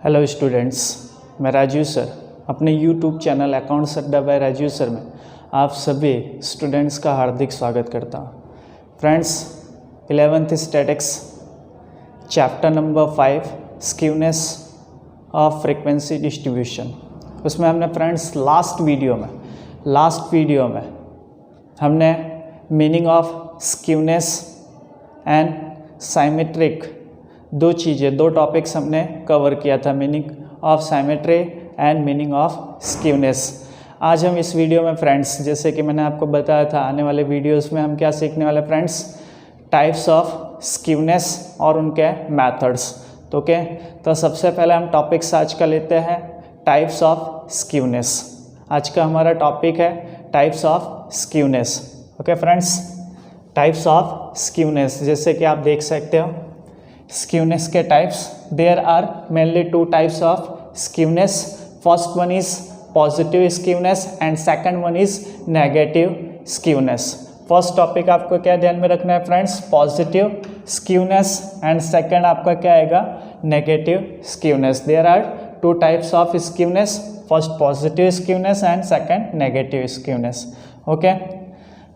Hello students, मैं Rajiv sir अपने YouTube channel accounts अड्डा बाय राजीव सर में आप सभी स्टूडेंट्स का हार्दिक स्वागत करता हूँ। Friends, 11th statics chapter number 5 skewness of frequency distribution, उसमें हमने फ्रेंड्स लास्ट वीडियो में हमने meaning of skewness and symmetric दो टॉपिक्स हमने कवर किया था, meaning of symmetry and meaning of skewness. आज हम इस वीडियो में फ्रेंड्स, जैसे कि मैंने आपको बताया था, आने वाले वीडियोस में हम क्या सीखने वाले फ्रेंड्स, टाइप्स ऑफ स्क्यूनेस और उनके मेथड्स। तो तो सबसे पहले हम टॉपिक्स आज का लेते हैं टाइप्स ऑफ स्क्यूनेस। आज का हमारा टॉपिक है types of skewness. Okay friends, types of skewness, जैसे कि आप देख सकते हो स्क्यूनेस के types, there are mainly two types of skewness. First one is positive skewness and second one is negative skewness. First topic आपको क्या ध्यान में रखना है friends, positive skewness and second आपका क्या आएगा, negative skewness. There are two types of skewness, first positive skewness and second negative skewness. Okay,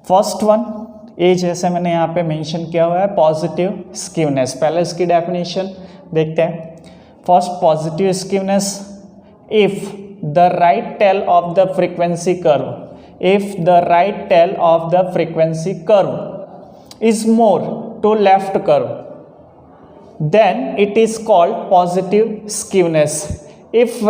first one ये जैसे मैंने यहाँ पे मेंशन किया हुआ है पॉजिटिव स्क्यूनेस। पहले इसकी डेफिनेशन देखते हैं। First, positive skewness, if the right tail of the frequency curve, if the right tail of the frequency curve is more to left curve, then it is called positive skewness. If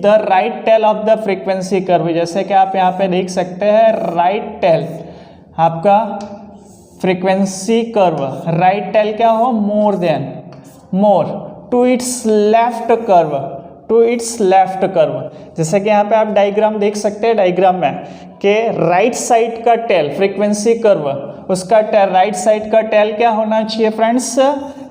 the right tail of the frequency curve, जैसे कि आप यहाँ पे देख सकते हैं right tail आपका frequency curve, right tail क्या हो, more to its left curve, जैसे कि यहाँ पे आप डायग्राम देख सकते हैं, डायग्राम में कि राइट साइड का टेल फ्रीक्वेंसी कर्व, उसका राइट साइड का टेल क्या होना चाहिए फ्रेंड्स,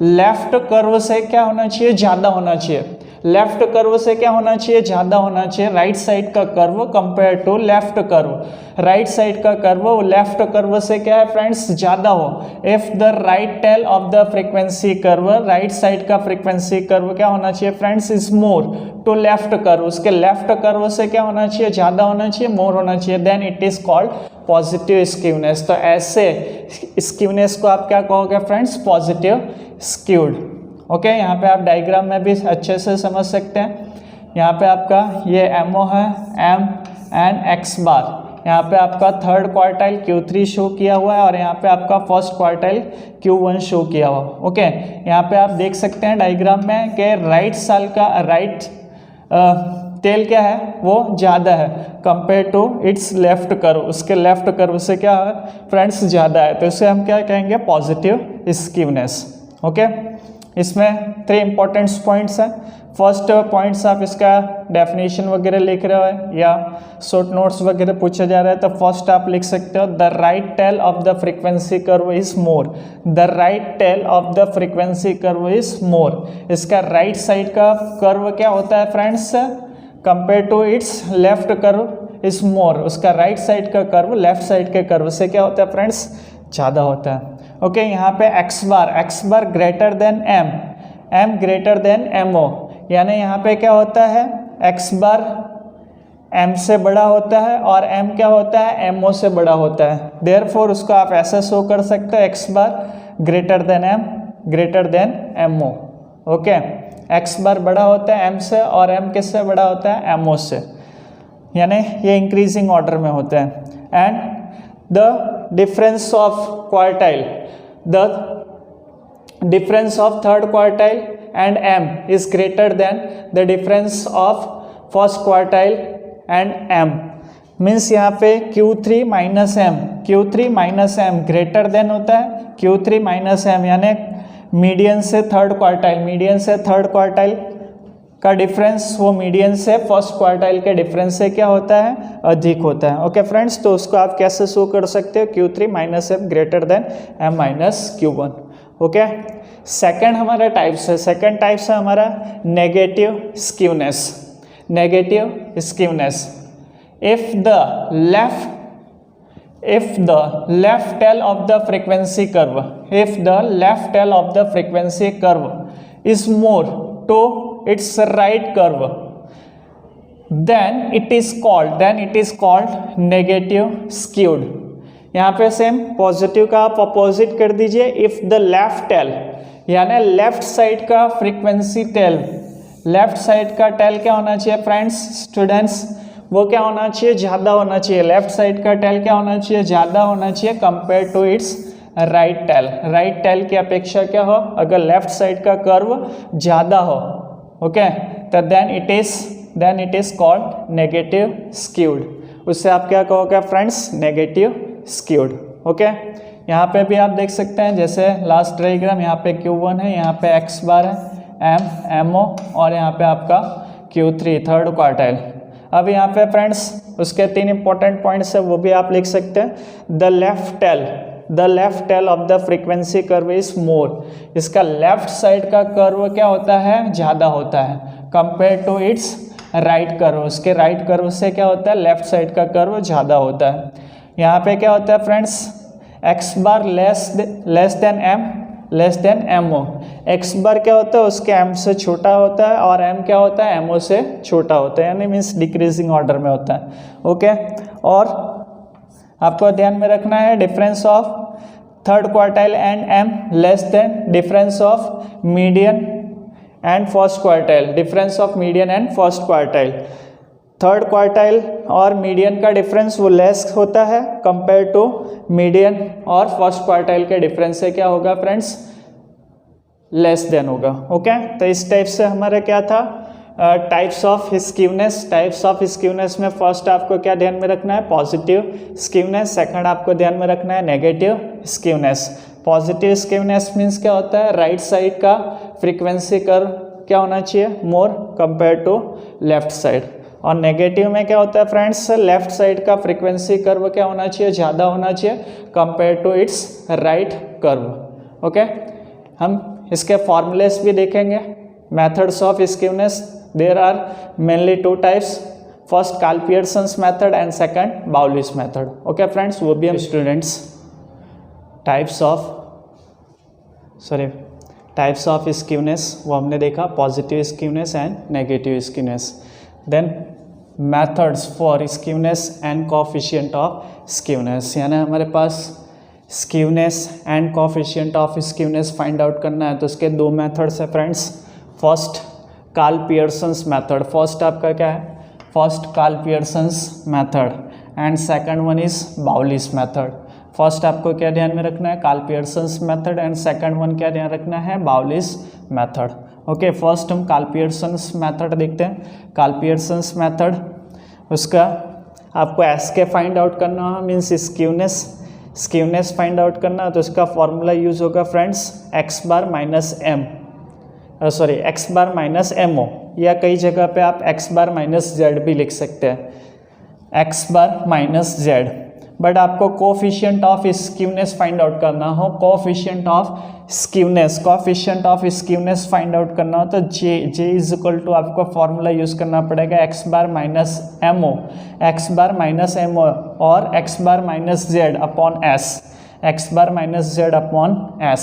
लेफ्ट कर्व से क्या होना चाहिए, ज़्यादा होना चाहिए। लेफ्ट कर्व से क्या होना चाहिए, ज़्यादा होना चाहिए राइट साइड का curve compare to left curve. Right side का कर्व लेफ्ट कर्व से क्या है फ्रेंड्स, ज़्यादा हो। If the right tail of the frequency curve, right side का फ्रीक्वेंसी कर्व क्या होना चाहिए friends, is more to left curve, उसके लेफ्ट कर्व से क्या होना चाहिए, ज़्यादा होना चाहिए, मोर होना चाहिए, then it is called positive skewness. तो ऐसे स्क्यूनेस को आप क्या कहोगे फ्रेंड्स, पॉजिटिव स्क्यूड। ओके, यहाँ पे आप डायग्राम में भी अच्छे से समझ सकते हैं। यहाँ पे आपका ये एमओ है, एम एंड एक्स बार, यहाँ पे आपका थर्ड क्वार्टाइल Q3 शो किया हुआ है और यहाँ पे आपका फर्स्ट क्वार्टाइल Q1 शो किया हुआ। ओके, यहाँ पे आप देख सकते हैं डायग्राम में कि राइट साल का राइट टेल क्या है, वो ज़्यादा है compare to its left curve, उसके लेफ्ट कर्व से क्या है फ्रेंड्स, ज़्यादा है, तो इसे हम क्या कहेंगे, पॉजिटिव स्क्यूनेस। ओके, इसमें 3 इंपॉर्टेंट पॉइंट्स हैं। फर्स्ट पॉइंट्स आप इसका डेफिनेशन वगैरह लिख रहे हो या शॉर्ट नोट्स वगैरह पूछा जा रहा है, तो फर्स्ट आप लिख सकते हो the right tail of the frequency curve is more, the right tail of the frequency curve is more. इसका राइट साइड का कर्व क्या होता है friends, compare to its left curve is more, उसका राइट साइड का curve left side के curve से क्या होता है फ्रेंड्स, ज़्यादा होता है। ओके, यहाँ पे X bar greater than M greater than MO, यानी यहाँ पे क्या होता है, एक्स बार एम से बड़ा होता है और एम क्या होता है, एमओ से बड़ा होता है। देयरफॉर उसको आप ऐसे शो कर सकते हो, X bar greater than M greater than MO. Okay, X bar बड़ा होता है एम से और एम किससे बड़ा होता है, एमओ से, यानी ये इंक्रीजिंग ऑर्डर में होते हैं। And the difference of quartile, the difference of third quartile and m is greater than the difference of first quartile and m, means यहाँ पे Q3 minus m greater then होता है Q3 माइनस m, यानी median से third quartile का difference, वो median से first quartile के डिफरेंस से क्या होता है, अधिक होता है। ओके फ्रेंड्स, तो उसको आप कैसे शो कर सकते हो, Q3 minus m greater than m minus Q1। Okay, second हमारा टाइप्स है, सेकंड टाइप्स है हमारा negative skewness. If the left tail of the frequency curve is more to its right curve, then it is called negative skewed. यहाँ पे same positive का आप opposite कर दीजिए. इफ द लेफ्ट टेल, यानी left side का frequency tell, left side का tell क्या होना चाहिए फ्रेंड्स, स्टूडेंट्स, वो क्या होना चाहिए, ज़्यादा होना चाहिए. लेफ्ट साइड का टेल क्या होना चाहिए, ज़्यादा होना चाहिए compare to its right tail. Right tail की अपेक्षा क्या हो, अगर लेफ्ट साइड का कर्व ज़्यादा हो, ओके, तो then it is called negative skewed. उससे आप क्या कहोगे फ्रेंड्स, नेगेटिव स्क्यूड. ओके, यहाँ पे भी आप देख सकते हैं, जैसे लास्ट डायग्राम, यहाँ पे Q1 है, यहाँ पे X बार है, MO, और यहाँ पे आपका Q3 थर्ड क्वार्टाइल. अब यहाँ पे फ्रेंड्स उसके 3 इंपॉर्टेंट पॉइंट्स है, वो भी आप लिख सकते हैं. The left tail of the frequency curve is more. इसका लेफ्ट साइड का कर्व क्या होता है, ज़्यादा होता है compare to its right curve. उसके राइट कर्व से क्या होता है, लेफ्ट साइड का कर्व ज़्यादा होता है. यहाँ पे क्या होता है फ्रेंड्स, एक्स बार लेस देन MO. एक्स बार क्या होता है, उसके M से छोटा होता है, और M क्या होता है, MO से छोटा होता है, यानी मीन्स डिक्रीजिंग ऑर्डर में होता है. ओके, और आपको ध्यान में रखना है difference of third quartile and M less than difference of median and first quartile. Difference of median and first quartile, third quartile और मीडियन का डिफरेंस वो लेस होता है कंपेयर टू मीडियन और फर्स्ट क्वार्टाइल के डिफरेंस से क्या होगा फ्रेंड्स, लेस देन होगा. ओके, तो इस टाइप से हमारा क्या था, types of skewness. Types of skewness में फर्स्ट आपको क्या ध्यान में रखना है, पॉजिटिव स्क्यूनेस. सेकंड आपको ध्यान में रखना है negative skewness. Positive skewness means क्या होता है, राइट साइड का फ्रीक्वेंसी कर्व क्या होना चाहिए, more compare to left side. और नेगेटिव में क्या होता है फ्रेंड्स, लेफ्ट साइड का फ्रीक्वेंसी कर्व क्या होना चाहिए, ज़्यादा होना चाहिए compare to its right curve. Okay, हम इसके फॉर्मूलेस भी देखेंगे. Methods of skewness, there are mainly 2 types. First Karl Pearson's method and second Bowley's method. Okay friends, वो भी हम स्टूडेंट्स टाइप्स ऑफ स्क्यूनेस वो हमने देखा, positive skewness and negative skewness. Then methods for skewness and coefficient of skewness, यानी हमारे पास skewness and coefficient of skewness find out करना है, तो उसके 2 मेथड्स है friends. First Karl Pearson's method, first आपका क्या है, first Karl Pearson's method, and second one is Bowley's method. First आपको क्या ध्यान में रखना है, Karl Pearson's method, and second one क्या ध्यान रखना है, बाउलिस मेथड. ओके, फर्स्ट हम कार्ल पियर्सन्स मेथड देखते हैं. कार्ल पियर्सन्स मेथड, उसका आपको एसके फाइंड आउट करना है, मीन्स स्क्यूनेस फाइंड आउट करना है, तो उसका फॉर्मूला यूज होगा friends, x bar minus MO, या कई जगह पे आप एक्स बार माइनस जेड भी लिख सकते हैं, X bar minus Z. But आपको coefficient of skewness find out करना हो, coefficient of skewness find out करना हो, तो जे इज इक्वल टू आपको फॉर्मूला यूज करना पड़ेगा, एक्स बार माइनस MO और X bar minus Z upon S.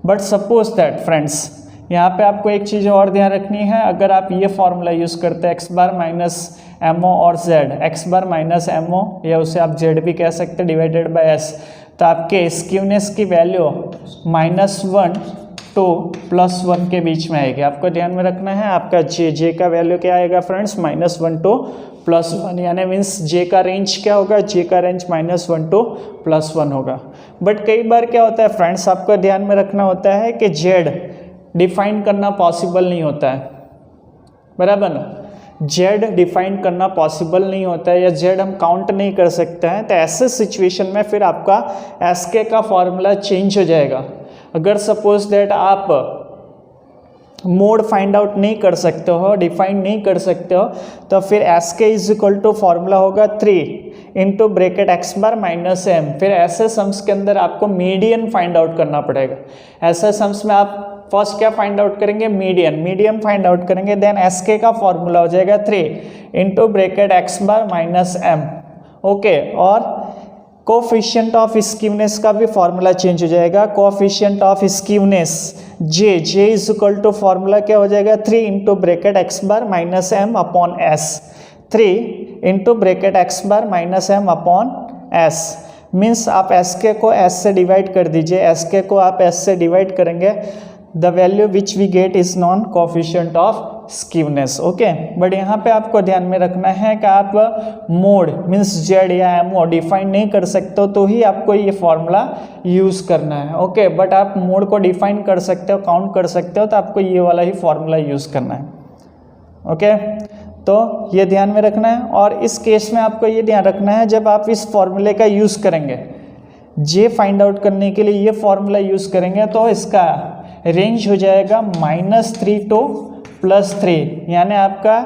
But suppose that friends, यहाँ पे आपको एक चीज़ और ध्यान रखनी है, अगर आप ये फॉर्मूला यूज़ करते हैं एक्स बार माइनस MO और Z, x bar minus MO या उसे आप Z भी कह सकते हैं डिवाइडेड बाय S, तो आपके स्क्यूनेस की वैल्यू -1 to +1 के बीच में आएगी. आपको ध्यान में रखना है, आपका J का वैल्यू क्या आएगा फ्रेंड्स, -1 to +1, यानी मीन्स J का रेंज क्या होगा, J का रेंज -1 to +1 होगा. बट कई बार क्या होता है फ्रेंड्स, आपको ध्यान में रखना होता है कि Z डिफाइन करना पॉसिबल नहीं होता है, बराबर ना, Z डिफाइन करना पॉसिबल नहीं होता है, या Z हम काउंट नहीं कर सकते हैं, तो ऐसे सिचुएशन में फिर आपका SK का फॉर्मूला चेंज हो जाएगा. अगर सपोज दैट आप मोड फाइंड आउट नहीं कर सकते हो, डिफाइन नहीं कर सकते हो, तो फिर SK is equal to formula होगा 3 into bracket x bar minus M. फिर ऐसे सम्स के अंदर आपको मीडियन फाइंड आउट करना पड़ेगा. ऐसे सम्स में आप फर्स्ट क्या फाइंड आउट करेंगे, मीडियन फाइंड आउट करेंगे, देन SK का फॉर्मूला हो जाएगा 3 into bracket x bar minus M. Okay, और कोफिशिएंट ऑफ स्क्यूनेस का भी फॉर्मूला चेंज हो जाएगा. Coefficient of skewness J is equal to formula क्या हो जाएगा 3 into bracket x bar minus M upon S, 3 into bracket x bar minus M upon S. Means आप S के को एस से डिवाइड कर दीजिए, एस के को आप एस से डिवाइड करेंगे, the value which we get is known coefficient of skewness. Okay, but यहाँ पे आपको ध्यान में रखना है कि आप मोड मीन्स जेड या एमओ डिफाइन नहीं कर सकते हो तो ही आपको ये फॉर्मूला यूज़ करना है। ओके, बट आप मोड को डिफाइन कर सकते हो, काउंट कर सकते हो, तो आपको ये वाला ही फॉर्मूला यूज़ करना है। ओके, तो ये ध्यान में रखना है। और इस केस में आपको ये ध्यान रखना है, जब आप इस फॉर्मूले का यूज़ करेंगे, जे फाइंड आउट करने के लिए ये फॉर्मूला यूज़ करेंगे, तो इसका रेंज हो जाएगा -3 to +3, यानी आपका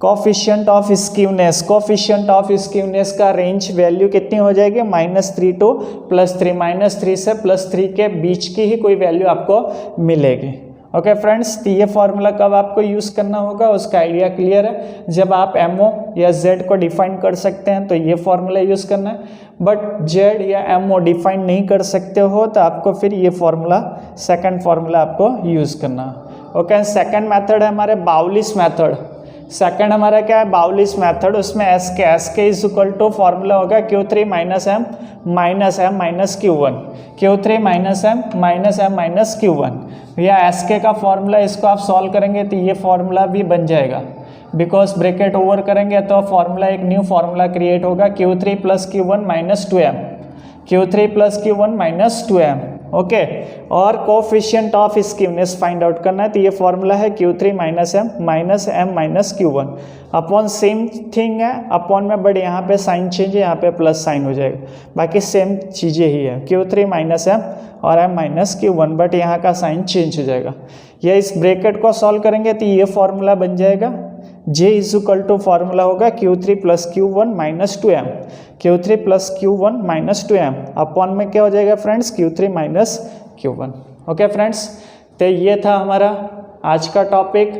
coefficient of skewness, coefficient of skewness का रेंज वैल्यू कितनी हो जाएगी -3 to +3, -3 से +3 के बीच की ही कोई वैल्यू आपको मिलेगी। ओके फ्रेंड्स, तो ये फॉर्मूला कब आपको यूज़ करना होगा उसका आइडिया क्लियर है। जब आप एमओ या जेड को डिफाइन कर सकते हैं तो ये फॉर्मूला यूज़ करना है, बट जेड या एमओ डिफाइन नहीं कर सकते हो तो आपको फिर ये फॉर्मूला, सेकंड फॉर्मूला आपको यूज़ करना है। ओके, सेकंड मेथड है हमारे बाउलिस मेथड। सेकंड हमारा क्या है, बाउलिस मेथड। उसमें S K is equal to formula होगा Q3 minus M minus Q1, Q3 minus M minus Q1, या एस के का फॉर्मूला, इसको आप सॉल्व करेंगे तो ये फॉर्मूला भी बन जाएगा, बिकॉज ब्रैकेट ओवर करेंगे तो फॉर्मूला, एक न्यू फॉर्मूला क्रिएट होगा Q3 plus Q1 minus 2m, Q3 plus Q1 minus 2m। Okay, और coefficient of skewness find out करना है तो ये फॉर्मूला है Q3 minus M minus Q1 upon, same thing है अपॉन में, बट यहाँ पे साइन चेंज है, यहाँ पे प्लस साइन हो जाएगा, बाकी सेम चीज़ें ही है, Q3 माइनस एम और एम माइनस Q1, बट यहाँ का साइन चेंज हो जाएगा। या इस ब्रैकेट को सॉल्व करेंगे तो ये फॉर्मूला बन जाएगा, J is equal to formula होगा Q3 plus Q1 minus 2m, Q3 plus Q1 minus 2m upon में क्या हो जाएगा friends, Q3 minus Q1। Okay friends, तो ये था हमारा आज का topic,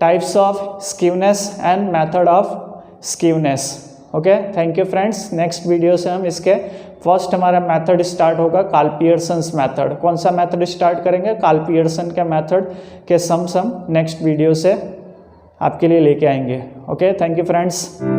types of skewness and method of skewness. Okay, thank you friends. Next video से हम इसके फर्स्ट हमारा मेथड स्टार्ट होगा, कार्ल पियर्सन्स मेथड। कौन सा मेथड स्टार्ट करेंगे, कार्ल पियर्सन के मेथड के सम नेक्स्ट वीडियो से आपके लिए लेके आएंगे। Okay, thank you friends.